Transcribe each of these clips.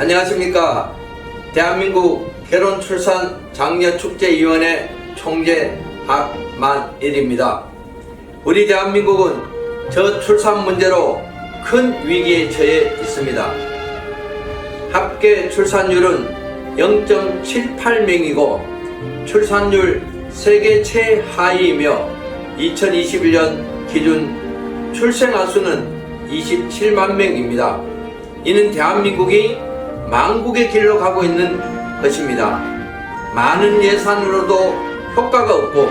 안녕하십니까. 대한민국 결혼출산 장려축제위원회 총재 박만일입니다. 우리 대한민국은 저출산 문제로 큰 위기에 처해 있습니다. 합계 출산율은 0.78명이고 출산율 세계 최하위이며 2021년 기준 출생아 수는 27만 명입니다. 이는 대한민국이 망국의 길로 가고 있는 것입니다. 많은 예산으로도 효과가 없고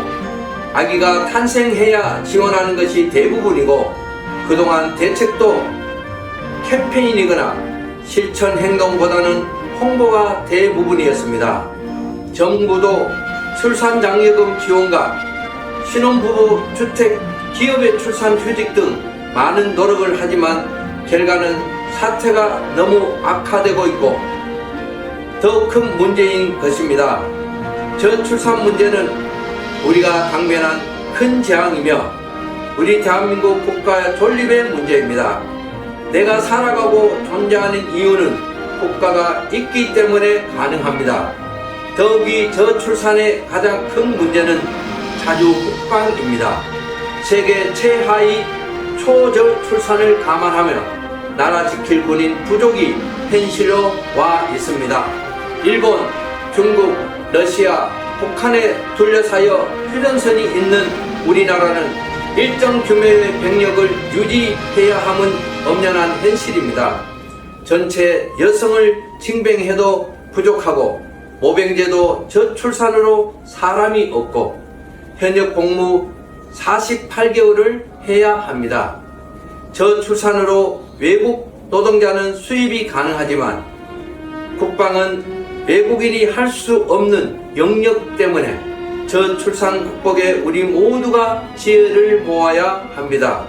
아기가 탄생해야 지원하는 것이 대부분이고 그동안 대책도 캠페인이거나 실천 행동보다는 홍보가 대부분이었습니다. 정부도 출산장려금 지원과 신혼부부 주택, 기업의 출산휴직 등 많은 노력을 하지만 결과는 사태가 너무 악화되고 있고 더 큰 문제인 것입니다. 저출산 문제는 우리가 당면한 큰 재앙이며 우리 대한민국 국가 존립의 문제입니다. 내가 살아가고 존재하는 이유는 국가가 있기 때문에 가능합니다. 더욱이 저출산의 가장 큰 문제는 자주 국방입니다. 세계 최하위 초저출산을 감안하며 나라 지킬 군인 부족이 현실로 와 있습니다. 일본, 중국, 러시아, 북한에 둘러싸여 휴전선이 있는 우리나라는 일정 규모의 병력을 유지해야 함은 엄연한 현실입니다. 전체 여성을 징병해도 부족하고 모병제도 저출산으로 사람이 없고 현역 복무 48개월을 해야 합니다. 저출산으로 외국 노동자는 수입이 가능하지만 국방은 외국인이 할 수 없는 영역 때문에 저출산 극복에 우리 모두가 지혜를 모아야 합니다.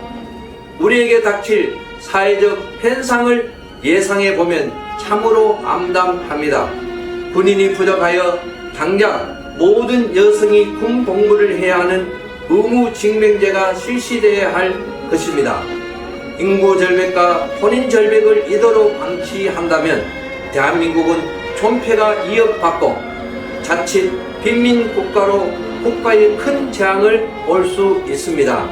우리에게 닥칠 사회적 현상을 예상해 보면 참으로 암담합니다. 군인이 부족하여 당장 모든 여성이 군 복무를 해야 하는 의무징병제가 실시되어야 할 것입니다. 인구 절벽과 혼인 절벽을 이대로 방치한다면 대한민국은 존폐가 이어받고 자칫 빈민 국가로 국가의 큰 재앙을 올 수 있습니다.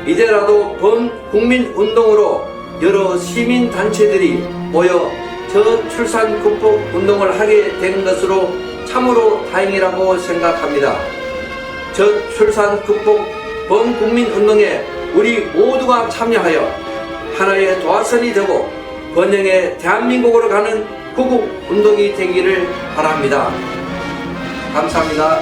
이제라도 범국민 운동으로 여러 시민 단체들이 모여 저출산 극복 운동을 하게 된 것으로 참으로 다행이라고 생각합니다. 저출산 극복 범국민 운동에 우리 모두가 참여하여 하나의 도화선이 되고 번영의 대한민국으로 가는 구국 운동이 되기를 바랍니다. 감사합니다.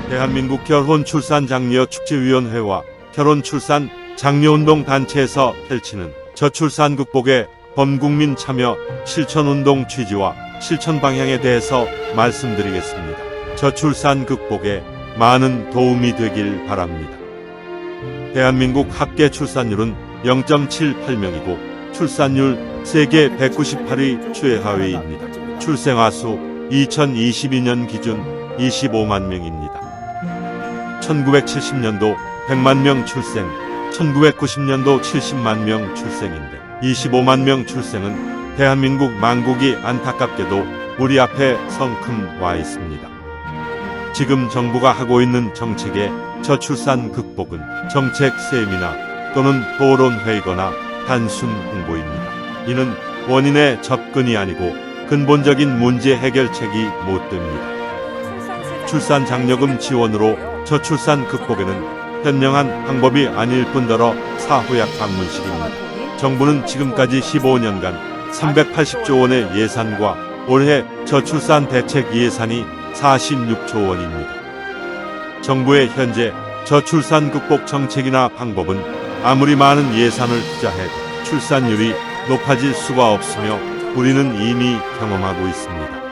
대한민국 결혼출산장려축제위원회와 결혼출산 장려운동 단체에서 펼치는 저출산 극복의 범국민 참여 실천운동 취지와 실천 방향에 대해서 말씀드리겠습니다. 저출산 극복에 많은 도움이 되길 바랍니다. 대한민국 합계 출산율은 0.78명이고 출산율 세계 198위 최하위입니다. 출생아 수 2022년 기준 25만 명입니다. 1970년도 100만 명 출생, 1990년도 70만 명 출생인데 25만 명 출생은 대한민국 망국이 안타깝게도 우리 앞에 성큼 와 있습니다. 지금 정부가 하고 있는 정책의 저출산 극복은 정책 세미나 또는 토론회이거나 단순 홍보입니다. 이는 원인의 접근이 아니고 근본적인 문제 해결책이 못 됩니다. 출산장려금 지원으로 저출산 극복에는 현명한 방법이 아닐 뿐더러 사후약 방문식입니다. 정부는 지금까지 15년간 380조 원의 예산과 올해 저출산 대책 예산이 46조 원입니다. 정부의 현재 저출산 극복 정책이나 방법은 아무리 많은 예산을 투자해도 출산율이 높아질 수가 없으며 우리는 이미 경험하고 있습니다.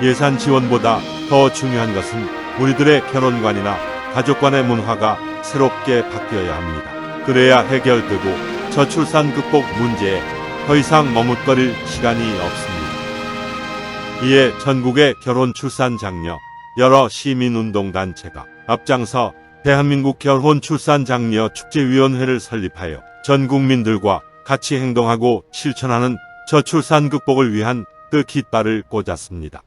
예산 지원보다 더 중요한 것은 우리들의 결혼관이나 가족 간의 문화가 새롭게 바뀌어야 합니다. 그래야 해결되고 저출산 극복 문제에 더 이상 머뭇거릴 시간이 없습니다. 이에 전국의 결혼 출산 장려 여러 시민운동단체가 앞장서 대한민국 결혼 출산 장려 축제위원회를 설립하여 전 국민들과 같이 행동하고 실천하는 저출산 극복을 위한 뜻깃발을 꽂았습니다.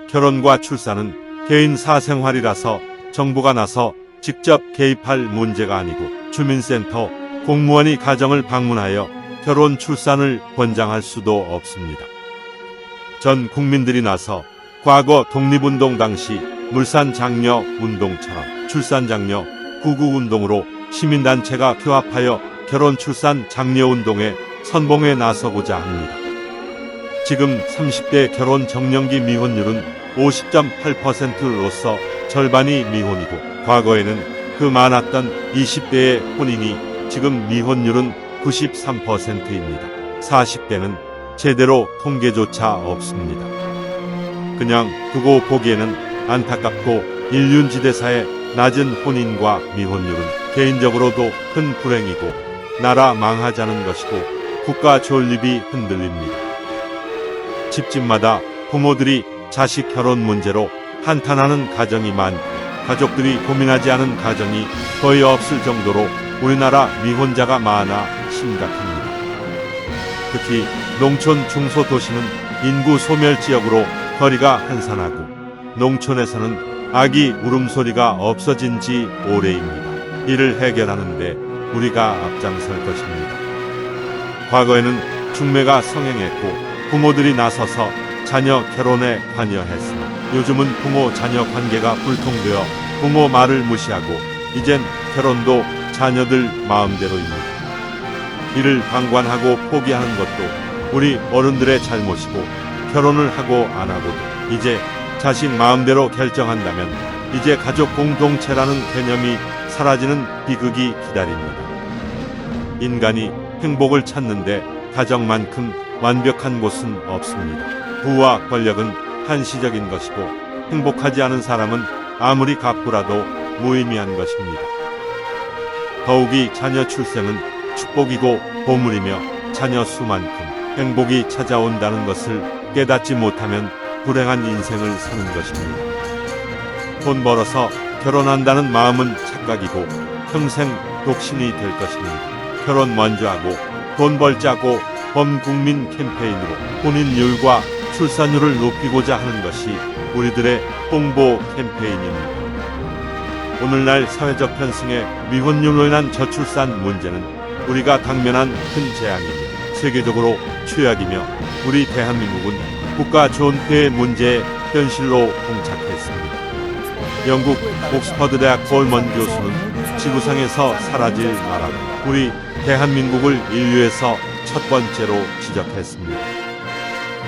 결혼과 출산은 개인 사생활이라서 정부가 나서 직접 개입할 문제가 아니고 주민센터, 공무원이 가정을 방문하여 결혼 출산을 권장할 수도 없습니다. 전 국민들이 나서 과거 독립운동 당시 물산장려 운동처럼 출산장려 구구운동으로 시민단체가 규합하여 결혼 출산 장려 운동에 선봉에 나서고자 합니다. 지금 30대 결혼 정년기 미혼율은 50.8%로서 절반이 미혼이고 과거에는 그 많았던 20대의 혼인이 지금 미혼율은 93%입니다. 40대는 제대로 통계조차 없습니다. 그냥 두고 보기에는 안타깝고 일륜지대사의 낮은 혼인과 미혼율은 개인적으로도 큰 불행이고 나라 망하자는 것이고 국가 존립이 흔들립니다. 집집마다 부모들이 자식 결혼 문제로 한탄하는 가정이 많고 가족들이 고민하지 않은 가정이 거의 없을 정도로 우리나라 미혼자가 많아 심각합니다. 특히 농촌 중소도시는 인구 소멸 지역으로 거리가 한산하고 농촌에서는 아기 울음소리가 없어진 지 오래입니다. 이를 해결하는 데 우리가 앞장설 것입니다. 과거에는 중매가 성행했고 부모들이 나서서 자녀 결혼에 관여했으나 요즘은 부모 자녀 관계가 불통되어 부모 말을 무시하고 이젠 결혼도 자녀들 마음대로입니다. 이를 방관하고 포기하는 것도 우리 어른들의 잘못이고 결혼을 하고 안 하고도 이제 자식 마음대로 결정한다면 이제 가족 공동체라는 개념이 사라지는 비극이 기다립니다. 인간이 행복을 찾는데 가정만큼 완벽한 곳은 없습니다. 부와 권력은 한시적인 것이고 행복하지 않은 사람은 아무리 가꾸라도 무의미한 것입니다. 더욱이 자녀 출생은 축복이고 보물이며 자녀 수만큼 행복이 찾아온다는 것을 깨닫지 못하면 불행한 인생을 사는 것입니다. 돈 벌어서 결혼한다는 마음은 착각이고 평생 독신이 될 것입니다. 결혼 먼저 하고 돈 벌자고 범국민 캠페인으로 혼인율과 출산율을 높이고자 하는 것이 우리들의 홍보 캠페인입니다. 오늘날 사회적 편승의 미혼율로 인한 저출산 문제는 우리가 당면한 큰 재앙이며 세계적으로 최악이며 우리 대한민국은 국가 존폐의 문제에 현실로 봉착했습니다. 영국 옥스퍼드 대학 콜먼 교수는 지구상에서 사라질 나라로 우리 대한민국을 인류에서 첫 번째로 지적했습니다.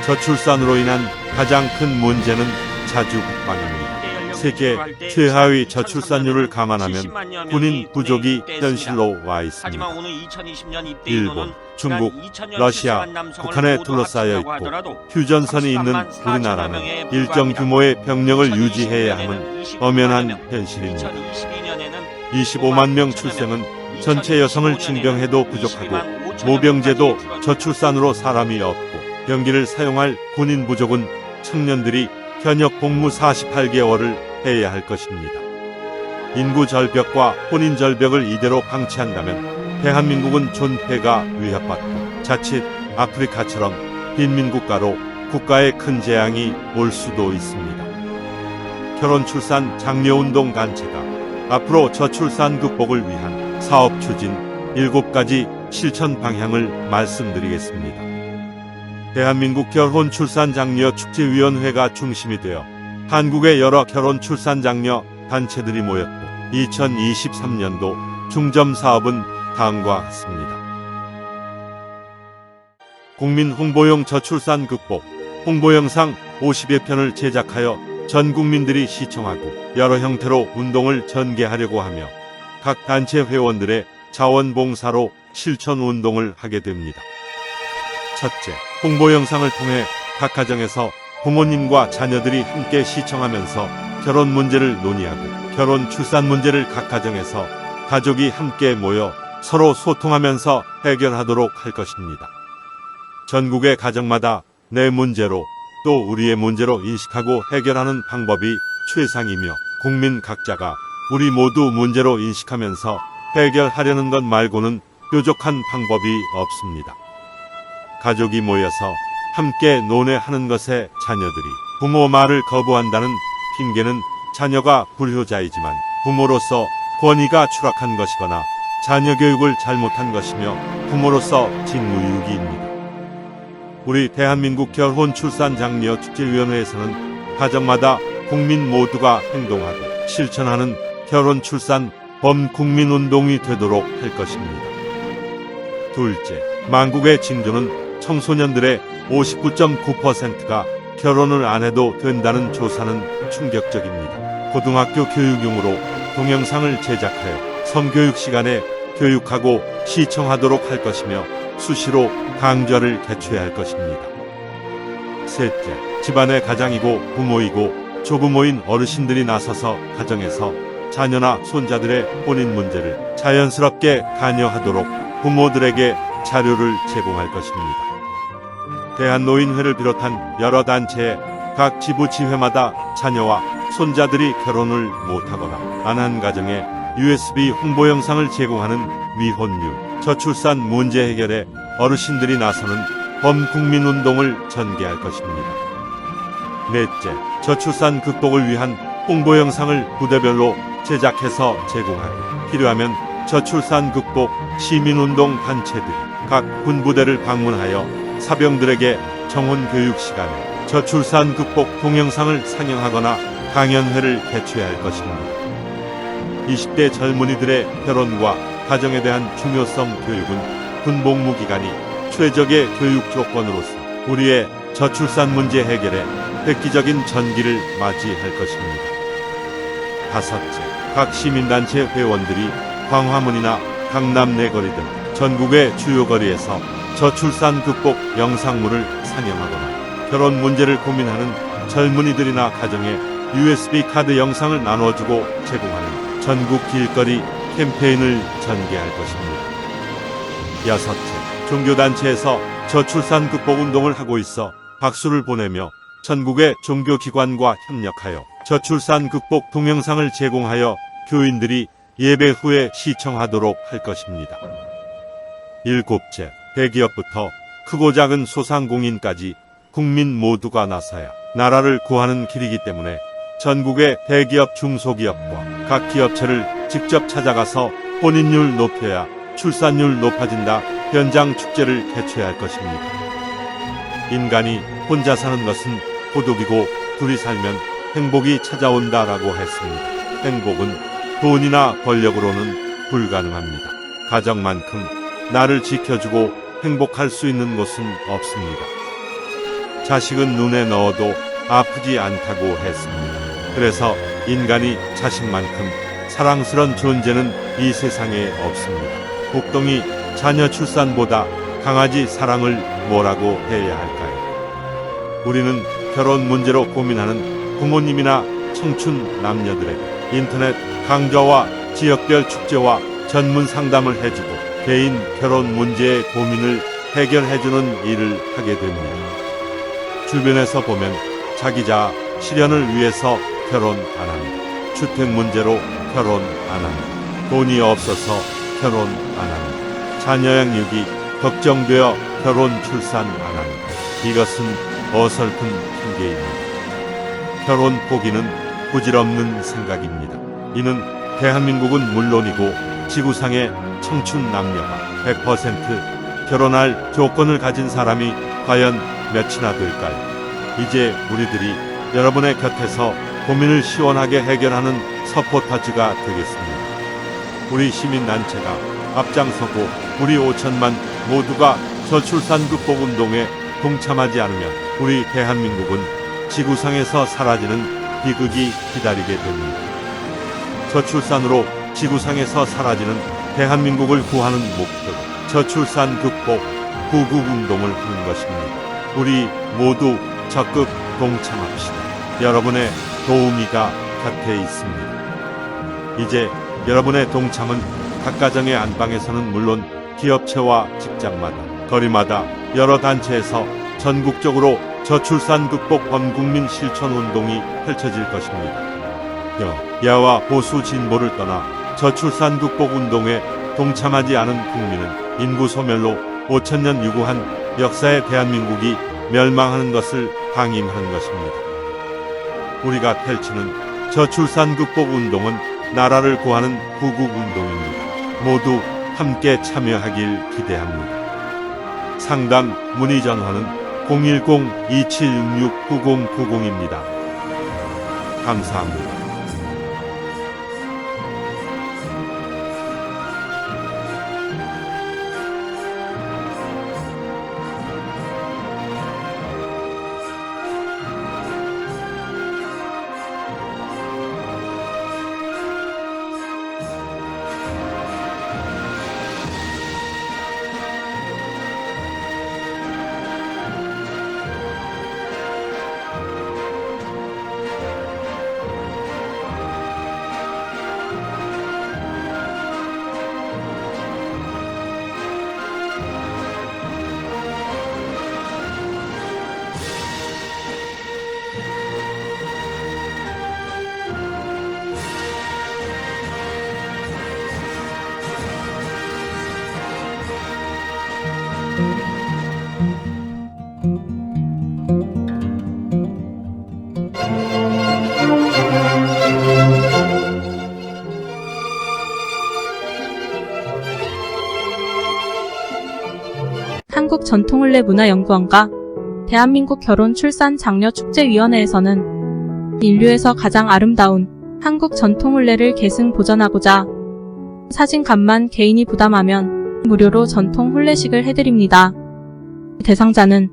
저출산으로 인한 가장 큰 문제는 자주 국방입니다. 세계 최하위 저출산율을 감안하면 군인 부족이 현실로 와 있습니다. 일본, 중국, 러시아, 북한에 둘러싸여 있고 휴전선이 있는 우리나라는 일정 규모의 병력을 유지해야 하는 엄연한 현실입니다. 25만 명 출생은 전체 여성을 징병해도 부족하고 모병제도 저출산으로 사람이 없고 병기를 사용할 군인 부족은 청년들이 현역 복무 48개월을 해야 할 것입니다. 인구 절벽과 혼인 절벽을 이대로 방치한다면 대한민국은 존폐가 위협받고 자칫 아프리카처럼 빈민국가로 국가에 큰 재앙이 올 수도 있습니다. 결혼 출산 장려운동 단체가 앞으로 저출산 극복을 위한 사업 추진 7가지 실천 방향을 말씀드리겠습니다. 대한민국 결혼 출산 장려 축제위원회가 중심이 되어 한국의 여러 결혼 출산 장려 단체들이 모였고 2023년도 중점 사업은 다음과 같습니다. 국민 홍보용 저출산 극복 홍보 영상 50여 편을 제작하여 전 국민들이 시청하고 여러 형태로 운동을 전개하려고 하며 각 단체 회원들의 자원봉사로 실천 운동을 하게 됩니다. 첫째, 홍보 영상을 통해 각 가정에서 부모님과 자녀들이 함께 시청하면서 결혼 문제를 논의하고 결혼 출산 문제를 각 가정에서 가족이 함께 모여 서로 소통하면서 해결하도록 할 것입니다. 전국의 가정마다 내 문제로 또 우리의 문제로 인식하고 해결하는 방법이 최상이며 국민 각자가 우리 모두 문제로 인식하면서 해결하려는 것 말고는 뾰족한 방법이 없습니다. 가족이 모여서 함께 논의하는 것에 자녀들이 부모 말을 거부한다는 핑계는 자녀가 불효자이지만 부모로서 권위가 추락한 것이거나 자녀 교육을 잘못한 것이며 부모로서 직무유기입니다. 우리 대한민국 결혼 출산 장려 축제위원회에서는 가정마다 국민 모두가 행동하고 실천하는 결혼 출산 범국민운동이 되도록 할 것입니다. 둘째, 만국의 징조는 청소년들의 59.9%가 결혼을 안 해도 된다는 조사는 충격적입니다. 고등학교 교육용으로 동영상을 제작하여 성교육 시간에 교육하고 시청하도록 할 것이며 수시로 강좌를 개최할 할 것입니다. 셋째, 집안의 가장이고 부모이고 조부모인 어르신들이 나서서 가정에서 자녀나 손자들의 혼인 문제를 자연스럽게 관여하도록 부모들에게 자료를 제공할 것입니다. 대한노인회를 비롯한 여러 단체의 각 지부지회마다 자녀와 손자들이 결혼을 못하거나 안 한 가정에 USB 홍보 영상을 제공하는 미혼류, 저출산 문제 해결에 어르신들이 나서는 범국민운동을 전개할 것입니다. 넷째, 저출산 극복을 위한 홍보 영상을 부대별로 제작해서 제공하고 필요하면 저출산 극복 시민운동 단체들이 각 군부대를 방문하여 사병들에게 정원 교육 시간에 저출산 극복 동영상을 상영하거나 강연회를 개최할 것입니다. 20대 젊은이들의 결혼과 가정에 대한 중요성 교육은 군복무 기간이 최적의 교육 조건으로서 우리의 저출산 문제 해결에 획기적인 전기를 맞이할 것입니다. 다섯째, 각 시민단체 회원들이 광화문이나 강남 내거리 등 전국의 주요 거리에서 저출산 극복 영상물을 상영하거나 결혼 문제를 고민하는 젊은이들이나 가정에 USB 카드 영상을 나눠주고 제공하는 전국 길거리 캠페인을 전개할 것입니다. 여섯째, 종교단체에서 저출산 극복 운동을 하고 있어 박수를 보내며 전국의 종교기관과 협력하여 저출산 극복 동영상을 제공하여 교인들이 예배 후에 시청하도록 할 것입니다. 일곱째, 대기업부터 크고 작은 소상공인까지 국민 모두가 나서야 나라를 구하는 길이기 때문에 전국의 대기업 중소기업과 각 기업체를 직접 찾아가서 혼인율 높여야 출산율 높아진다 현장 축제를 개최할 것입니다. 인간이 혼자 사는 것은 고독이고 둘이 살면 행복이 찾아온다라고 했습니다. 행복은 돈이나 권력으로는 불가능합니다. 가정만큼 나를 지켜주고 행복할 수 있는 곳은 없습니다. 자식은 눈에 넣어도 아프지 않다고 했습니다. 그래서 인간이 자식만큼 사랑스런 존재는 이 세상에 없습니다. 복덩이 자녀 출산보다 강아지 사랑을 뭐라고 해야 할까요? 우리는 결혼 문제로 고민하는 부모님이나 청춘 남녀들에게 인터넷 강좌와 지역별 축제와 전문 상담을 해주고 개인 결혼 문제의 고민을 해결해주는 일을 하게 됩니다. 주변에서 보면 자기 자아 실현을 위해서 결혼 안 합니다. 주택 문제로 결혼 안 합니다. 돈이 없어서 결혼 안 합니다. 자녀 양육이 걱정되어 결혼 출산 안 합니다. 이것은 어설픈 핑계입니다. 결혼 포기는 부질없는 생각입니다. 이는 대한민국은 물론이고 지구상의 청춘 남녀가 100% 결혼할 조건을 가진 사람이 과연 몇이나 될까요? 이제 우리들이 여러분의 곁에서 고민을 시원하게 해결하는 서포터즈가 되겠습니다. 우리 시민단체가 앞장서고 우리 5천만 모두가 저출산 극복 운동에 동참하지 않으면 우리 대한민국은 지구상에서 사라지는 비극이 기다리게 됩니다. 저출산으로 지구상에서 사라지는 대한민국을 구하는 목표로 저출산 극복 구국운동을 하는 것입니다. 우리 모두 적극 동참합시다. 여러분의 도우미가 곁에 있습니다. 이제 여러분의 동참은 각 가정의 안방에서는 물론 기업체와 직장마다 거리마다 여러 단체에서 전국적으로 저출산 극복 범국민 실천 운동이 펼쳐질 것입니다. 여야와 보수 진보를 떠나 저출산 극복 운동에 동참하지 않은 국민은 인구 소멸로 5천년 유구한 역사의 대한민국이 멸망하는 것을 방임하는 것입니다. 우리가 펼치는 저출산 극복 운동은 나라를 구하는 구국 운동입니다. 모두 함께 참여하길 기대합니다. 상담 문의 전화는 010-2766-9090입니다. 감사합니다. 한국전통을레문화연구원과 대한민국 결혼 출산 장려 축제위원회에서는 인류에서 가장 아름다운 한국 전통을레를 계승 보존하고자 사진값만 개인이 부담하면 무료로 전통 혼례식을 해드립니다. 대상자는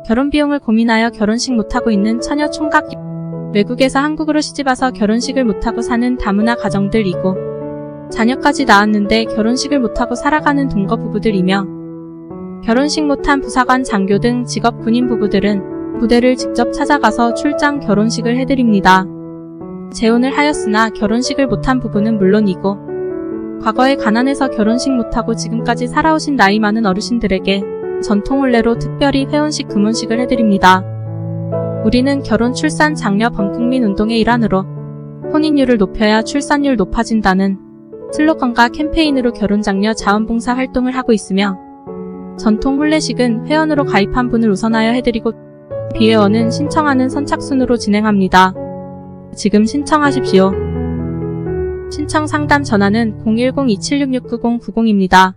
결혼비용을 고민하여 결혼식 못하고 있는 처녀 총각, 외국에서 한국으로 시집와서 결혼식을 못하고 사는 다문화 가정들이고 자녀까지 낳았는데 결혼식을 못하고 살아가는 동거 부부들이며 결혼식 못한 부사관, 장교 등 직업 군인 부부들은 부대를 직접 찾아가서 출장 결혼식을 해드립니다. 재혼을 하였으나 결혼식을 못한 부부는 물론이고 과거에 가난해서 결혼식 못하고 지금까지 살아오신 나이 많은 어르신들에게 전통혼례로 특별히 회혼식, 금혼식을 해드립니다. 우리는 결혼, 출산, 장려 범국민 운동의 일환으로 혼인율을 높여야 출산율 높아진다는 슬로건과 캠페인으로 결혼장려 자원봉사 활동을 하고 있으며 전통 혼례식은 회원으로 가입한 분을 우선하여 해드리고 비회원은 신청하는 선착순으로 진행합니다. 지금 신청하십시오. 신청 상담 전화는 010-2766-9090입니다.